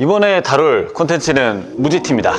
이번에 다룰 콘텐츠는 무지티입니다.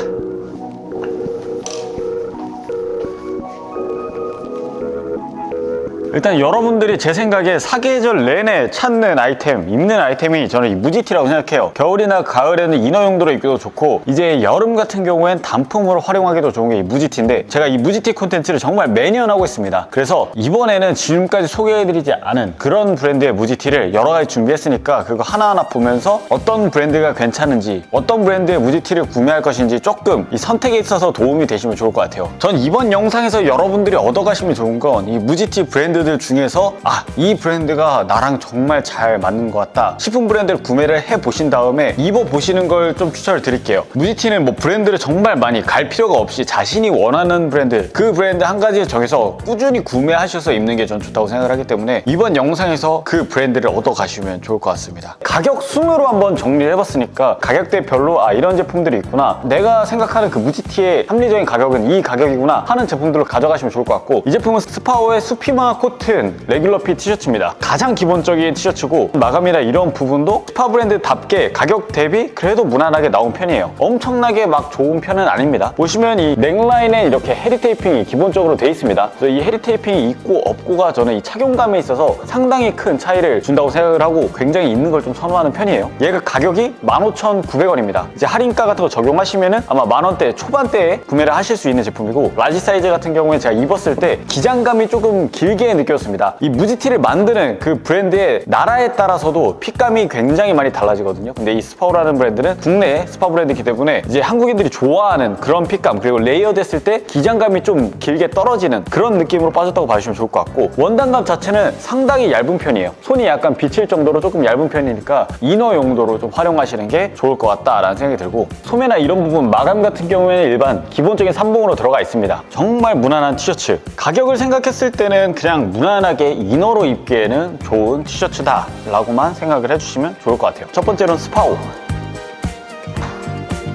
일단 여러분들이 제 생각에 사계절 내내 찾는 아이템, 입는 아이템이 저는 이 무지티라고 생각해요. 겨울이나 가을에는 이너 용도로 입기도 좋고 이제 여름 같은 경우엔 단품으로 활용하기도 좋은 게 이 무지티인데 제가 이 무지티 콘텐츠를 정말 매년 하고 있습니다. 그래서 이번에는 지금까지 소개해드리지 않은 그런 브랜드의 무지티를 여러 가지 준비했으니까 그거 하나하나 보면서 어떤 브랜드가 괜찮은지 어떤 브랜드의 무지티를 구매할 것인지 조금 이 선택에 있어서 도움이 되시면 좋을 것 같아요. 전 이번 영상에서 여러분들이 얻어가시면 좋은 건 이 무지티 브랜드 중에서 이 브랜드가 나랑 정말 잘 맞는 것 같다 싶은 브랜드를 구매를 해보신 다음에 입어보시는 걸 좀 추천을 드릴게요. 무지티는 뭐 브랜드를 정말 많이 갈 필요가 없이 자신이 원하는 브랜드, 그 브랜드 한 가지 정해서 꾸준히 구매하셔서 입는 게 전 좋다고 생각을 하기 때문에 이번 영상에서 그 브랜드를 얻어가시면 좋을 것 같습니다. 가격 순으로 한번 정리를 해봤으니까 가격대별로 이런 제품들이 있구나, 내가 생각하는 그 무지티의 합리적인 가격은 이 가격이구나 하는 제품들을 가져가시면 좋을 것 같고, 이 제품은 스파오의 수피마 코튼 레귤러 핏 티셔츠입니다. 가장 기본적인 티셔츠고 마감이나 이런 부분도 스파 브랜드답게 가격 대비 그래도 무난하게 나온 편이에요. 엄청나게 막 좋은 편은 아닙니다. 보시면 이 넥라인에 이렇게 헤리 테이핑이 기본적으로 돼 있습니다. 그래서 이 헤리 테이핑이 있고 없고가 저는 이 착용감에 있어서 상당히 큰 차이를 준다고 생각을 하고 굉장히 있는 걸 좀 선호하는 편이에요. 얘가 가격이 15,900원입니다. 이제 할인가 같은 거 적용하시면은 아마 만원대 초반대에 구매를 하실 수 있는 제품이고, 라지 사이즈 같은 경우에 제가 입었을 때 기장감이 조금 길게 느껴졌습니다. 이 무지티를 만드는 그 브랜드의 나라에 따라서도 핏감이 굉장히 많이 달라지거든요. 근데 이 스파오라는 브랜드는 국내 스파 브랜드이기 때문에 이제 한국인들이 좋아하는 그런 핏감, 그리고 레이어 됐을 때 기장감이 좀 길게 떨어지는 그런 느낌으로 빠졌다고 봐주시면 좋을 것 같고, 원단감 자체는 상당히 얇은 편이에요. 손이 약간 비칠 정도로 조금 얇은 편이니까 이너 용도로 좀 활용하시는 게 좋을 것 같다라는 생각이 들고, 소매나 이런 부분 마감 같은 경우에는 일반 기본적인 삼봉으로 들어가 있습니다. 정말 무난한 티셔츠, 가격을 생각했을 때는 그냥 무난하게 이너로 입기에는 좋은 티셔츠다 라고만 생각을 해주시면 좋을 것 같아요. 첫 번째로는 스파오,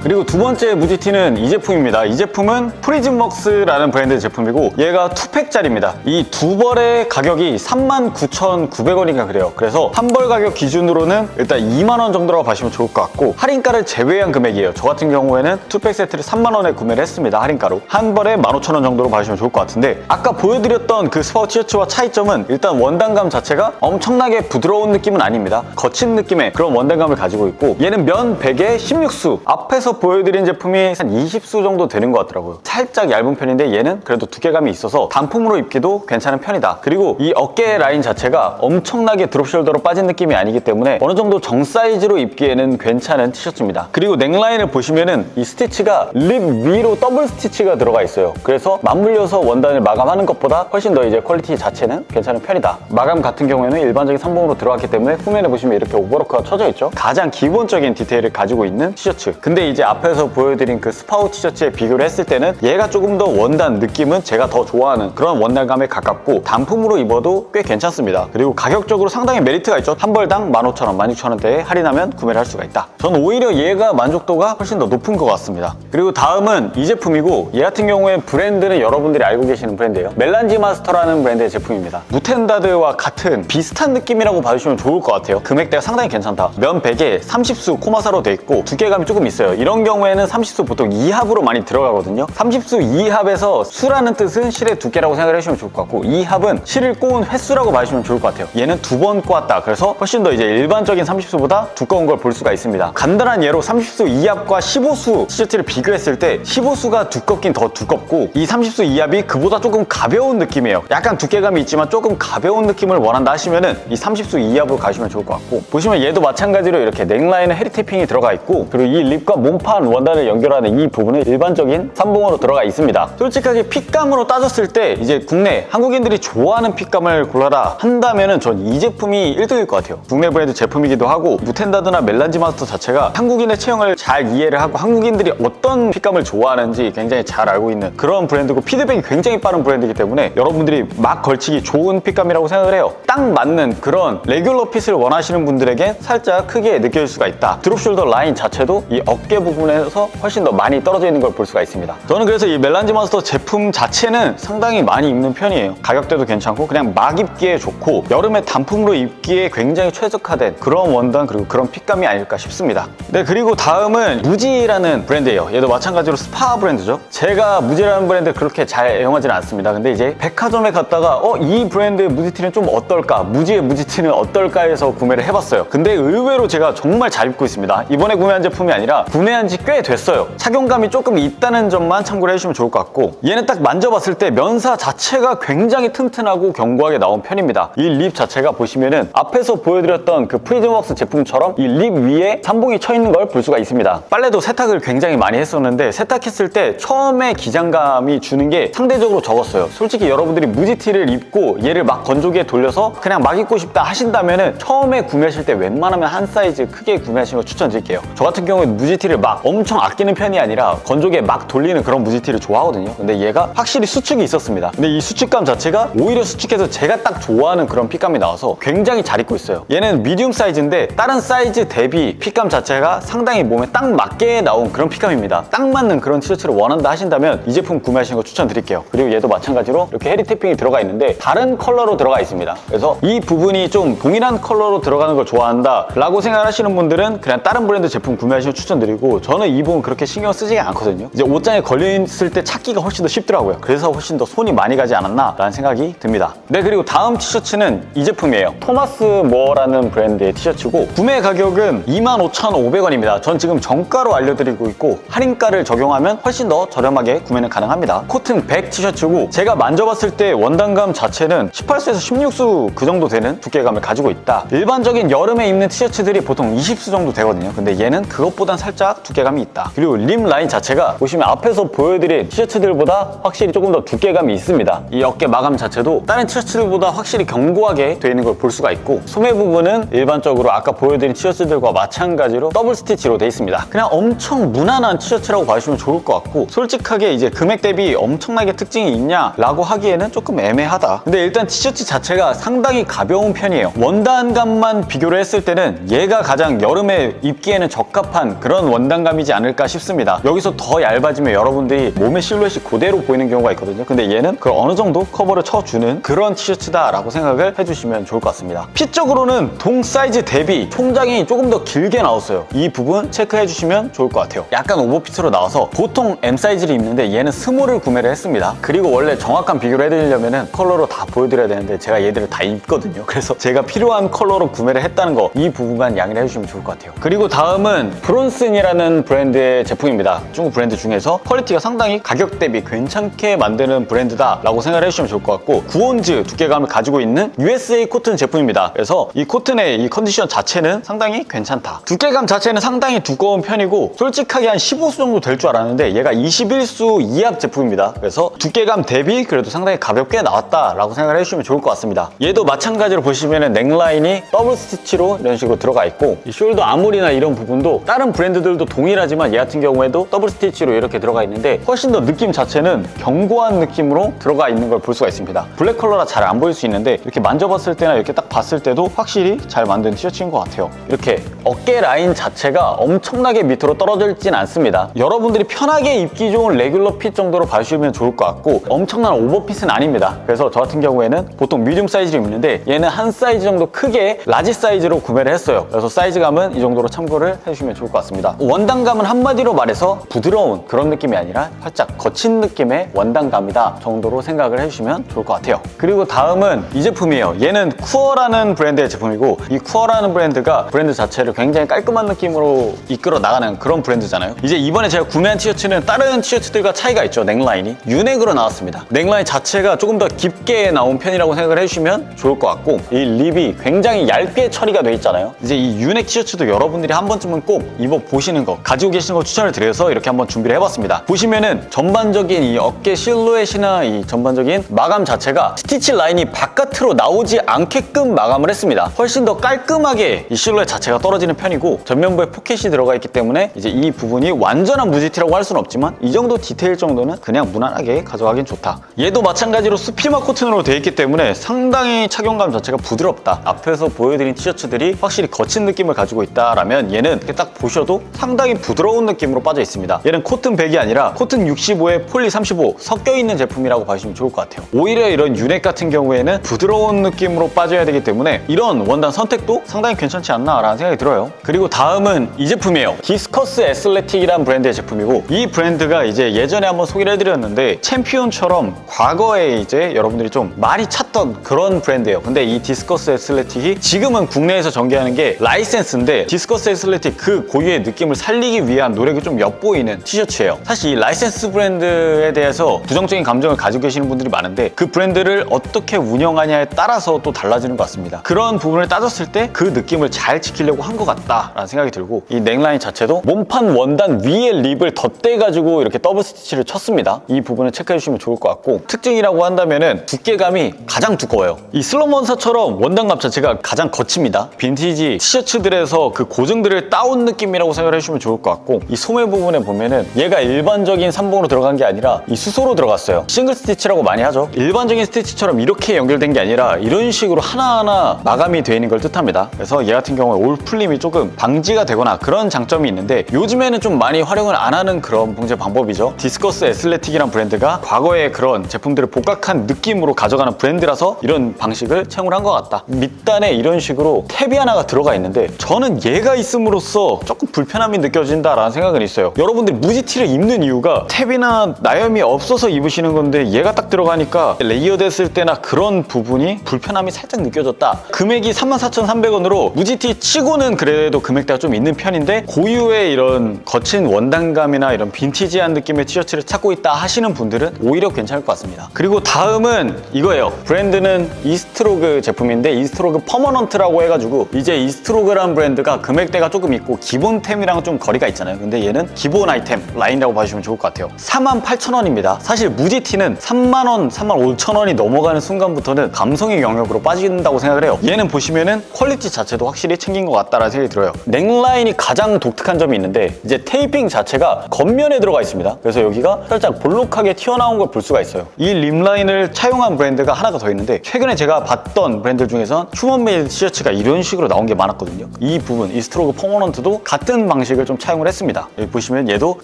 그리고 두 번째 무지티는 이 제품입니다. 이 제품은 프리즘웍스라는 브랜드의 제품이고 얘가 2팩짜리입니다. 이 두 벌의 가격이 39,900원인가 그래요. 그래서 한 벌 가격 기준으로는 일단 2만원 정도라고 봐주시면 좋을 것 같고, 할인가를 제외한 금액이에요. 저 같은 경우에는 2팩 세트를 3만원에 구매를 했습니다. 할인가로. 한 벌에 15,000원 정도로 봐주시면 좋을 것 같은데, 아까 보여드렸던 그 스파오 티셔츠와 차이점은 일단 원단감 자체가 엄청나게 부드러운 느낌은 아닙니다. 거친 느낌의 그런 원단감을 가지고 있고, 얘는 면 100에 16수, 앞에서 보여드린 제품이 한 20수 정도 되는 것 같더라고요. 살짝 얇은 편인데 얘는 그래도 두께감이 있어서 단품으로 입기도 괜찮은 편이다. 그리고 이 어깨 라인 자체가 엄청나게 드롭숄더로 빠진 느낌이 아니기 때문에 어느 정도 정 사이즈로 입기에는 괜찮은 티셔츠입니다. 그리고 넥라인을 보시면은 이 스티치가 립 위로 더블 스티치가 들어가 있어요. 그래서 맞물려서 원단을 마감하는 것보다 훨씬 더 이제 퀄리티 자체는 괜찮은 편이다. 마감 같은 경우에는 일반적인 삼봉으로 들어갔기 때문에 후면에 보시면 이렇게 오버로크가 쳐져 있죠. 가장 기본적인 디테일을 가지고 있는 티셔츠. 근데 이제 앞에서 보여드린 그 스파오 티셔츠에 비교를 했을 때는 얘가 조금 더 원단 느낌은 제가 더 좋아하는 그런 원단감에 가깝고 단품으로 입어도 꽤 괜찮습니다. 그리고 가격적으로 상당히 메리트가 있죠. 한 벌당 15,000원, 16,000원대에 할인하면 구매를 할 수가 있다. 저는 오히려 얘가 만족도가 훨씬 더 높은 것 같습니다. 그리고 다음은 이 제품이고, 얘 같은 경우에 브랜드는 여러분들이 알고 계시는 브랜드예요. 멜란지 마스터라는 브랜드의 제품입니다. 무텐다드와 같은 비슷한 느낌이라고 봐주시면 좋을 것 같아요. 금액대가 상당히 괜찮다. 면 100에 30수 코마사로 돼 있고 두께감이 조금 있어요. 이런 경우에는 30수 보통 2합으로 많이 들어가거든요. 30수 2합에서 수라는 뜻은 실의 두께라고 생각을 해주시면 좋을 것 같고, 2합은 실을 꼬은 횟수라고 봐주시면 좋을 것 같아요. 얘는 2번 꼬았다. 그래서 훨씬 더 이제 일반적인 30수보다 두꺼운 걸 볼 수가 있습니다. 간단한 예로 30수 2합과 15수 티셔츠를 비교했을 때 15수가 두껍긴 더 두껍고 이 30수 2합이 그보다 조금 가벼운 느낌이에요. 약간 두께감이 있지만 조금 가벼운 느낌을 원한다 하시면은 이 30수 2합으로 가시면 좋을 것 같고, 보시면 얘도 마찬가지로 이렇게 넥라인에 헤리 테이핑이 들어가 있고, 그리고 이 립과 몸판 원단을 연결하는 이 부분은 일반적인 삼봉으로 들어가 있습니다. 솔직하게 핏감으로 따졌을 때 이제 국내 한국인들이 좋아하는 핏감을 골라라 한다면은 전 이 제품이 1등일 것 같아요. 국내 브랜드 제품이기도 하고, 무텐다드나 멜란지 마스터 자체가 한국인의 체형을 잘 이해를 하고 한국인들이 어떤 핏감을 좋아하는지 굉장히 잘 알고 있는 그런 브랜드고, 피드백이 굉장히 빠른 브랜드이기 때문에 여러분들이 막 걸치기 좋은 핏감이라고 생각을 해요. 딱 맞는 그런 레귤러 핏을 원하시는 분들에게 살짝 크게 느껴질 수가 있다. 드롭숄더 라인 자체도 이 어깨 부분 부분에서 훨씬 더 많이 떨어져 있는 걸 볼 수가 있습니다. 저는 그래서 이 멜란지 마스터 제품 자체는 상당히 많이 입는 편이에요. 가격대도 괜찮고 그냥 막 입기에 좋고 여름에 단품으로 입기에 굉장히 최적화된 그런 원단 그리고 그런 핏감이 아닐까 싶습니다. 네, 그리고 다음은 무지라는 브랜드예요. 얘도 마찬가지로 스파 브랜드죠. 제가 무지라는 브랜드 그렇게 잘 애용하지는 않습니다. 근데 이제 백화점에 갔다가 이 브랜드의 무지티는 좀 어떨까? 무지의 무지티는 어떨까 해서 구매를 해봤어요. 근데 의외로 제가 정말 잘 입고 있습니다. 이번에 구매한 제품이 아니라 구매한 지 꽤 됐어요. 착용감이 조금 있다는 점만 참고를 해주시면 좋을 것 같고 얘는 딱 만져봤을 때 면사 자체가 굉장히 튼튼하고 견고하게 나온 편입니다. 이 립 자체가 보시면은 앞에서 보여드렸던 그 프리즘웍스 제품처럼 이 립 위에 삼봉이 쳐 있는 걸 볼 수가 있습니다. 빨래도 세탁을 굉장히 많이 했었는데 세탁했을 때 처음에 기장감이 주는 게 상대적으로 적었어요. 솔직히 여러분들이 무지티를 입고 얘를 막 건조기에 돌려서 그냥 막 입고 싶다 하신다면은 처음에 구매하실 때 웬만하면 한 사이즈 크게 구매하시는 거 추천드릴게요. 저 같은 경우는 무지티를 막 엄청 아끼는 편이 아니라 건조기에 막 돌리는 그런 무지티를 좋아하거든요. 근데 얘가 확실히 수축이 있었습니다. 근데 이 수축감 자체가 오히려 수축해서 제가 딱 좋아하는 그런 핏감이 나와서 굉장히 잘 입고 있어요. 얘는 미디움 사이즈인데 다른 사이즈 대비 핏감 자체가 상당히 몸에 딱 맞게 나온 그런 핏감입니다. 딱 맞는 그런 티셔츠를 원한다 하신다면 이 제품 구매하시는 거 추천드릴게요. 그리고 얘도 마찬가지로 이렇게 헤리 태핑이 들어가 있는데 다른 컬러로 들어가 있습니다. 그래서 이 부분이 좀 동일한 컬러로 들어가는 걸 좋아한다 라고 생각하시는 분들은 그냥 다른 브랜드 제품 구매하시는 거 추천드리고 저는 이 부분 그렇게 신경 쓰지 않거든요. 이제 옷장에 걸려있을 때 찾기가 훨씬 더 쉽더라고요. 그래서 훨씬 더 손이 많이 가지 않았나 라는 생각이 듭니다. 네, 그리고 다음 티셔츠는 이 제품이에요. 토마스 모어라는 브랜드의 티셔츠고 구매 가격은 25,500원입니다. 전 지금 정가로 알려드리고 있고 할인가를 적용하면 훨씬 더 저렴하게 구매는 가능합니다. 코튼 100 티셔츠고 제가 만져봤을 때 원단감 자체는 18수에서 16수 그 정도 되는 두께감을 가지고 있다. 일반적인 여름에 입는 티셔츠들이 보통 20수 정도 되거든요. 근데 얘는 그것보단 살짝 두께감이 있다. 그리고 립 라인 자체가 보시면 앞에서 보여드린 티셔츠들보다 확실히 조금 더 두께감이 있습니다. 이 어깨 마감 자체도 다른 티셔츠들보다 확실히 견고하게 되어 있는 걸 볼 수가 있고 소매 부분은 일반적으로 아까 보여드린 티셔츠들과 마찬가지로 더블 스티치로 되어 있습니다. 그냥 엄청 무난한 티셔츠라고 봐주시면 좋을 것 같고 솔직하게 이제 금액 대비 엄청나게 특징이 있냐라고 하기에는 조금 애매하다. 근데 일단 티셔츠 자체가 상당히 가벼운 편이에요. 원단감만 비교를 했을 때는 얘가 가장 여름에 입기에는 적합한 그런 원단감이지 않을까 싶습니다. 여기서 더 얇아지면 여러분들이 몸의 실루엣이 그대로 보이는 경우가 있거든요. 근데 얘는 그걸 어느 정도 커버를 쳐주는 그런 티셔츠다라고 생각을 해주시면 좋을 것 같습니다. 핏적으로는 동 사이즈 대비 총장이 조금 더 길게 나왔어요. 이 부분 체크해 주시면 좋을 것 같아요. 약간 오버핏으로 나와서 보통 M 사이즈를 입는데 얘는 스몰을 구매를 했습니다. 그리고 원래 정확한 비교를 해드리려면 컬러로 다 보여드려야 되는데 제가 얘들을 다 입거든요. 그래서 제가 필요한 컬러로 구매를 했다는 거 이 부분만 양해를 해주시면 좋을 것 같아요. 그리고 다음은 브론슨이라는 브랜드의 제품입니다. 중국 브랜드 중에서 퀄리티가 상당히 가격 대비 괜찮게 만드는 브랜드다라고 생각을 해주시면 좋을 것 같고 구온즈 두께감을 가지고 있는 USA 코튼 제품입니다. 그래서 이 코튼의 이 컨디션 자체는 상당히 괜찮다. 두께감 자체는 상당히 두꺼운 편이고 솔직하게 한 15수 정도 될 줄 알았는데 얘가 21수 이하 제품입니다. 그래서 두께감 대비 그래도 상당히 가볍게 나왔다라고 생각을 해주시면 좋을 것 같습니다. 얘도 마찬가지로 보시면은 넥라인이 더블 스티치로 이런 식으로 들어가 있고 이 숄더 아몰이나 이런 부분도 다른 브랜드들도 동일하지만 얘 같은 경우에도 더블 스티치로 이렇게 들어가 있는데 훨씬 더 느낌 자체는 견고한 느낌으로 들어가 있는 걸 볼 수가 있습니다. 블랙 컬러라 잘 안 보일 수 있는데 이렇게 만져봤을 때나 이렇게 딱 봤을 때도 확실히 잘 만든 티셔츠인 것 같아요. 이렇게 어깨 라인 자체가 엄청나게 밑으로 떨어져 있진 않습니다. 여러분들이 편하게 입기 좋은 레귤러 핏 정도로 봐주시면 좋을 것 같고 엄청난 오버핏은 아닙니다. 그래서 저 같은 경우에는 보통 미디움 사이즈로 입는데 얘는 한 사이즈 정도 크게 라지 사이즈로 구매를 했어요. 그래서 사이즈감은 이 정도로 참고를 해주시면 좋을 것 같습니다. 원단감은 한마디로 말해서 부드러운 그런 느낌이 아니라 살짝 거친 느낌의 원단감이다 정도로 생각을 해주시면 좋을 것 같아요. 그리고 다음은 이 제품이에요. 얘는 쿠어라는 브랜드의 제품이고 이 쿠어라는 브랜드가 브랜드 자체를 굉장히 깔끔한 느낌으로 이끌어 나가는 그런 브랜드잖아요. 이제 이번에 제가 구매한 티셔츠는 다른 티셔츠들과 차이가 있죠. 넥라인이 유넥으로 나왔습니다. 넥라인 자체가 조금 더 깊게 나온 편이라고 생각을 해주시면 좋을 것 같고 이 립이 굉장히 얇게 처리가 돼 있잖아요. 이제 이 유넥 티셔츠도 여러분들이 한 번쯤은 꼭 입어보시는 거 가지고 계시는 거 추천을 드려서 이렇게 한번 준비를 해봤습니다. 보시면은 전반적인 이 어깨 실루엣이나 이 전반적인 마감 자체가 스티치 라인이 바깥으로 나오지 않게끔 마감을 했습니다. 훨씬 더 깔끔하게 이 실루엣 자체가 떨어지는 편이고 전면부에 포켓이 들어가 있기 때문에 이제 이 부분이 완전한 무지티라고 할 수는 없지만 이 정도 디테일 정도는 그냥 무난하게 가져가긴 좋다. 얘도 마찬가지로 스피마 코튼으로 되어 있기 때문에 상당히 착용감 자체가 부드럽다. 앞에서 보여드린 티셔츠들이 확실히 거친 느낌을 가지고 있다라면 얘는 이렇게 딱 보셔도 상당히 상당히 부드러운 느낌으로 빠져 있습니다. 얘는 코튼 100이 아니라 코튼 65에 폴리 35 섞여 있는 제품이라고 봐주시면 좋을 것 같아요. 오히려 이런 유넥 같은 경우에는 부드러운 느낌으로 빠져야 되기 때문에 이런 원단 선택도 상당히 괜찮지 않나 라는 생각이 들어요. 그리고 다음은 이 제품이에요. 디스커스 애슬레틱이라는 브랜드의 제품이고, 이 브랜드가 이제 예전에 한번 소개를 해드렸는데 챔피온처럼 과거에 이제 여러분들이 좀 많이 찾던 그런 브랜드예요. 근데 이 디스커스 애슬레틱이 지금은 국내에서 전개하는 게 라이센스인데, 디스커스 애슬레틱 그 고유의 느낌을 살리기 위한 노력이 좀 엿보이는 티셔츠예요. 사실 이 라이센스 브랜드에 대해서 부정적인 감정을 가지고 계시는 분들이 많은데, 그 브랜드를 어떻게 운영하냐에 따라서 또 달라지는 것 같습니다. 그런 부분을 따졌을 때 그 느낌을 잘 지키려고 한 것 같다라는 생각이 들고, 이 넥라인 자체도 몸판 원단 위에 립을 덧대가지고 이렇게 더블 스티치를 쳤습니다. 이 부분을 체크해 주시면 좋을 것 같고, 특징이라고 한다면은 두께감이 가장 두꺼워요. 이 슬럼원사처럼 원단감 자체가 가장 거칩니다. 빈티지 티셔츠들에서 그 고증들을 따온 느낌이라고 생각을 해주시면 좋을 것 같고, 이 소매 부분에 보면은 얘가 일반적인 삼봉으로 들어간 게 아니라 이 수소로 들어갔어요. 싱글 스티치라고 많이 하죠. 일반적인 스티치처럼 이렇게 연결된 게 아니라 이런 식으로 하나하나 마감이 되어 있는 걸 뜻합니다. 그래서 얘 같은 경우에 올 풀림이 조금 방지가 되거나 그런 장점이 있는데, 요즘에는 좀 많이 활용을 안 하는 그런 봉제 방법이죠. 디스커스 애슬레틱이란 브랜드가 과거의 그런 제품들을 복각한 느낌으로 가져가는 브랜드라서 이런 방식을 채용을 한 것 같다. 밑단에 이런 식으로 탭이 하나가 들어가 있는데, 저는 얘가 있음으로써 조금 불편함이 느껴진다라는 생각은 있어요. 여러분들이 무지티를 입는 이유가 탭이나 나염이 없어서 입으시는 건데, 얘가 딱 들어가니까 레이어 됐을 때나 그런 부분이 불편함이 살짝 느껴졌다. 금액이 34,300원으로 무지티 치고는 그래도 금액대가 좀 있는 편인데, 고유의 이런 거친 원단감이나 이런 빈티지한 느낌의 티셔츠를 찾고 있다 하시는 분들은 오히려 괜찮을 것 같습니다. 그리고 다음은 이거예요. 브랜드는 이스트로그 제품인데, 이스트로그 퍼머넌트라고 해가지고, 이제 이스트로그라는 브랜드가 금액대가 조금 있고 기본템이랑 좀 거리가 있잖아요. 근데 얘는 기본 아이템 라인이라고 봐주시면 좋을 것 같아요. 48,000원입니다. 사실 무지티는 3만원, 35,000원이 넘어가는 순간부터는 감성의 영역으로 빠진다고 생각을 해요. 얘는 보시면은 퀄리티 자체도 확실히 챙긴 것 같다라는 생각이 들어요. 넥라인이 가장 독특한 점이 있는데, 이제 테이핑 자체가 겉면에 들어가 있습니다. 그래서 여기가 살짝 볼록하게 튀어나온 걸 볼 수가 있어요. 이 립라인을 차용한 브랜드가 하나가 더 있는데, 최근에 제가 봤던 브랜드 중에선 휴먼 메이드 티셔츠가 이런 식으로 나온 게 많았거든요. 이 부분, 이스트로그 퍼머넌트도 같은 방식을 좀 차용을 했습니다. 여기 보시면 얘도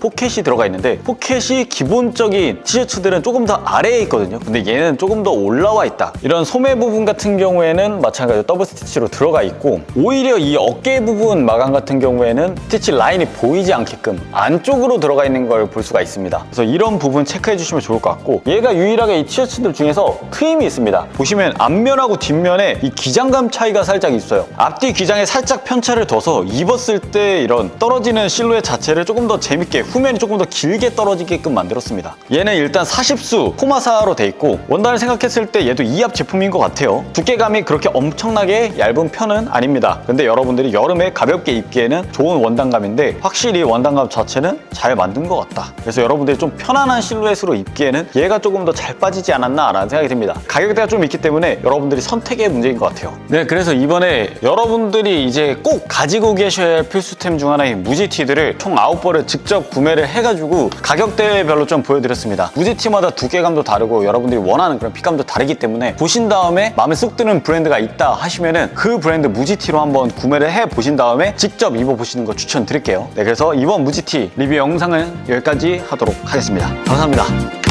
포켓이 들어가 있는데, 포켓이 기본적인 티셔츠들은 조금 더 아래에 있거든요. 근데 얘는 조금 더 올라와 있다. 이런 소매 부분 같은 경우에는 마찬가지로 더블 스티치로 들어가 있고, 오히려 이 어깨 부분 마감 같은 경우에는 스티치 라인이 보이지 않게끔 안쪽으로 들어가 있는 걸 볼 수가 있습니다. 그래서 이런 부분 체크해 주시면 좋을 것 같고, 얘가 유일하게 이 티셔츠들 중에서 트임이 있습니다. 보시면 앞면하고 뒷면에 이 기장감 차이가 살짝 있어요. 앞뒤 기장에 살짝 편차를 둬서 입었을 때 이런 떨어지는 실루엣 자체를 조금 더 재밌게, 후면이 조금 더 길게 떨어지게끔 만들었습니다. 얘는 일단 40수 포마사로 돼 있고, 원단을 생각했을 때 얘도 2합 제품인 것 같아요. 두께감이 그렇게 엄청나게 얇은 편은 아닙니다. 근데 여러분들이 여름에 가볍게 입기에는 좋은 원단감인데, 확실히 원단감 자체는 잘 만든 것 같다. 그래서 여러분들이 좀 편안한 실루엣으로 입기에는 얘가 조금 더 잘 빠지지 않았나 라는 생각이 듭니다. 가격대가 좀 있기 때문에 여러분들이 선택의 문제인 것 같아요. 네, 그래서 이번에 여러분들이 이제 꼭 가지고 계셔야 할 필수템 중 하나인 무지티들을 총 9벌을 직접 구매를 해가지고 가격대별로 좀 보여드렸습니다. 무지티마다 두께감도 다르고 여러분들이 원하는 그런 핏감도 다르기 때문에, 보신 다음에 마음에 쏙 드는 브랜드가 있다 하시면은 그 브랜드 무지티로 한번 구매를 해 보신 다음에 직접 입어보시는 거 추천드릴게요. 네, 그래서 이번 무지티 리뷰 영상은 여기까지 하도록 하겠습니다. 감사합니다.